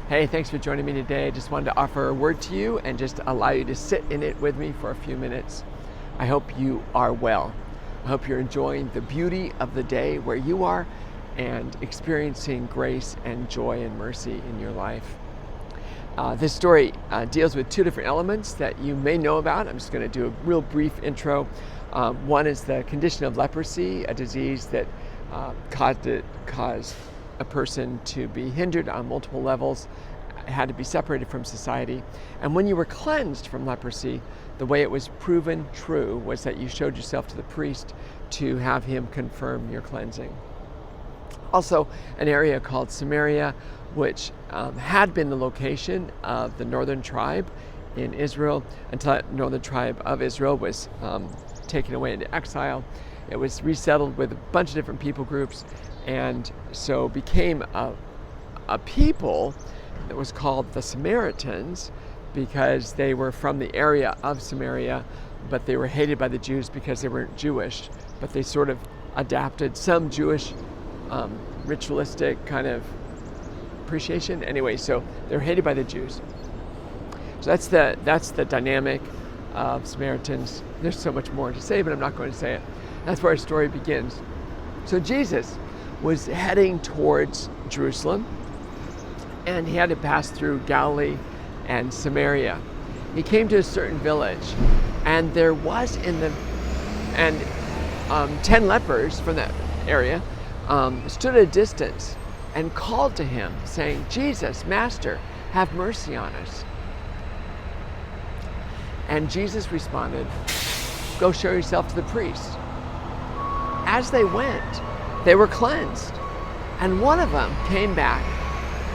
Hey, thanks for joining me today. I just wanted to offer a word to you and just allow you to sit in it with me for a few minutes. I hope you are well. I hope you're enjoying the beauty of the day where you are and experiencing grace and joy and mercy in your life. This story deals with two different elements that you may know about. I'm just going to do a real brief intro. One is the condition of leprosy, a disease that caused a person to be hindered on multiple levels, had to be separated from society. And when you were cleansed from leprosy, the way it was proven true was that you showed yourself to the priest to have him confirm your cleansing. Also, an area called Samaria, which had been the location of the northern tribe in Israel until that northern tribe of Israel was taken away into exile. It was resettled with a bunch of different people groups, and so became a people that was called the Samaritans because they were from the area of Samaria, but they were hated by the Jews because they weren't Jewish, but they sort of adapted some Jewish ritualistic kind of appreciation. Anyway, so they're hated by the Jews. So that's the dynamic of Samaritans. There's so much more to say, but I'm not going to say it. That's where our story begins. So Jesus was heading towards Jerusalem, and he had to pass through Galilee and Samaria. He came to a certain village, and there was 10 lepers from that area stood at a distance and called to him, saying, "Jesus, Master, have mercy on us." And Jesus responded, "Go show yourself to the priest." As they went, they were cleansed. And one of them came back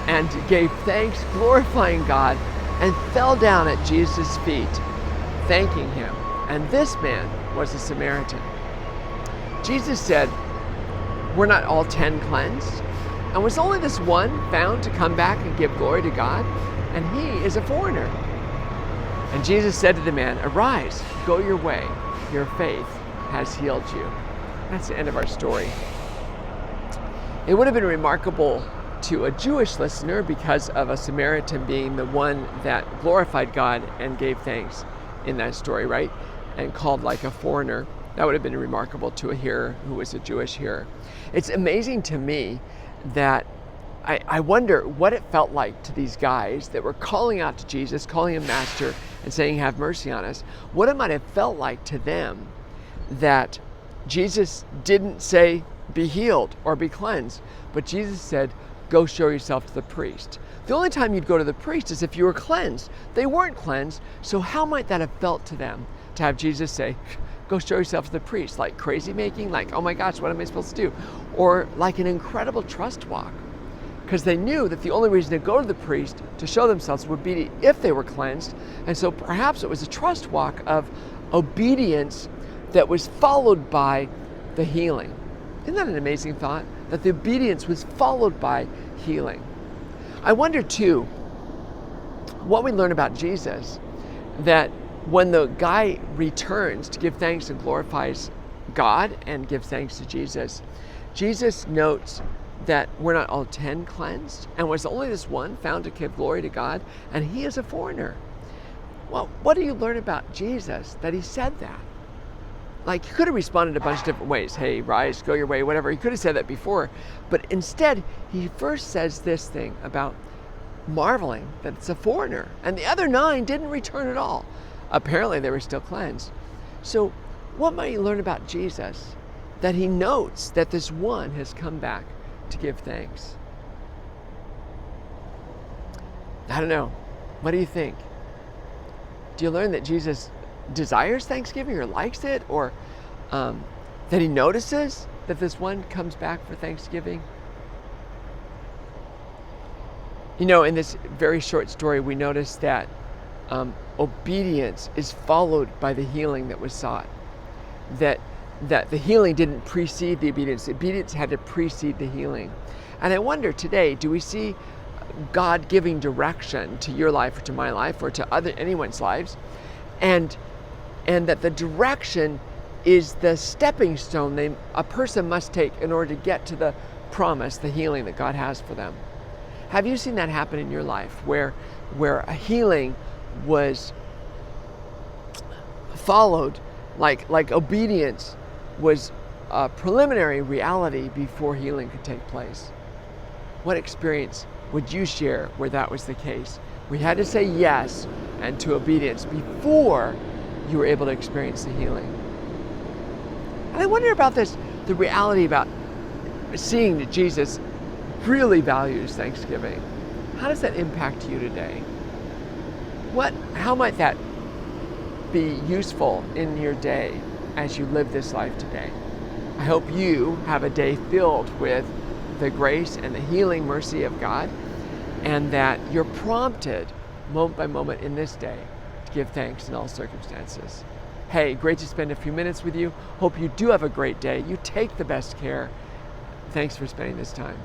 and gave thanks, glorifying God, and fell down at Jesus' feet, thanking him. And this man was a Samaritan. Jesus said, "Were not all 10 cleansed? And was only this one found to come back and give glory to God? And he is a foreigner." And Jesus said to the man, "Arise, go your way. Your faith has healed you." That's the end of our story. It would have been remarkable to a Jewish listener because of a Samaritan being the one that glorified God and gave thanks in that story, right? And called like a foreigner. That would have been remarkable to a hearer who was a Jewish hearer. It's amazing to me that I wonder what it felt like to these guys that were calling out to Jesus, calling him Master, and saying, "Have mercy on us." What it might have felt like to them that Jesus didn't say, "Be healed" or "Be cleansed," but Jesus said, "Go show yourself to the priest." The only time you'd go to the priest is if you were cleansed. They weren't cleansed, so how might that have felt to them to have Jesus say, "Go show yourself to the priest"? Like crazy making, like, "Oh my gosh, what am I supposed to do?" Or like an incredible trust walk, because they knew that the only reason to go to the priest to show themselves would be if they were cleansed. And so perhaps it was a trust walk of obedience that was followed by the healing. Isn't that an amazing thought? That the obedience was followed by healing. I wonder too, what we learn about Jesus, that when the guy returns to give thanks and glorifies God and gives thanks to Jesus, Jesus notes that we're not all 10 cleansed, and was only this one found to give glory to God, and he is a foreigner. Well, what do you learn about Jesus that he said that? Like, he could have responded a bunch of different ways. "Hey, rise, go your way," whatever. He could have said that before. But instead, he first says this thing about marveling that it's a foreigner. And the other 9 didn't return at all. Apparently, they were still cleansed. So what might you learn about Jesus that he notes that this one has come back to give thanks? I don't know. What do you think? Do you learn that Jesus desires thanksgiving or likes it, or that he notices that this one comes back for thanksgiving? You know, in this very short story, we notice that obedience is followed by the healing that was sought. That the healing didn't precede the obedience. The obedience had to precede the healing. And I wonder today, do we see God giving direction to your life or to my life or to anyone's lives, and that the direction is the stepping stone a person must take in order to get to the promise, the healing that God has for them. Have you seen that happen in your life where a healing was followed, like obedience was a preliminary reality before healing could take place? What experience would you share where that was the case? We had to say yes and to obedience before you were able to experience the healing. And I wonder about this, the reality about seeing that Jesus really values Thanksgiving. How does that impact you today? How might that be useful in your day as you live this life today? I hope you have a day filled with the grace and the healing mercy of God, and that you're prompted moment by moment in this day to give thanks in all circumstances. Hey, great to spend a few minutes with you. Hope you do have a great day. You take the best care. Thanks for spending this time.